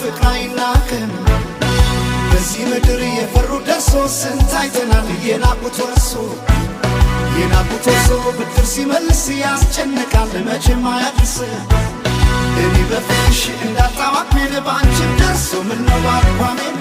ፍቅር አይናቅም በዚህ ምድር የፈሩ ደርሶ ስንት አይተናል የናቁት ወርሶ የናቁት ወርሶ ብድር ሲመልስ ያስጨንቃል መቼም አያድርስ እኔ በፍቅርሽ እንዳጣዋት ምን ባንቺም ደርሶ ምነው አቋሜን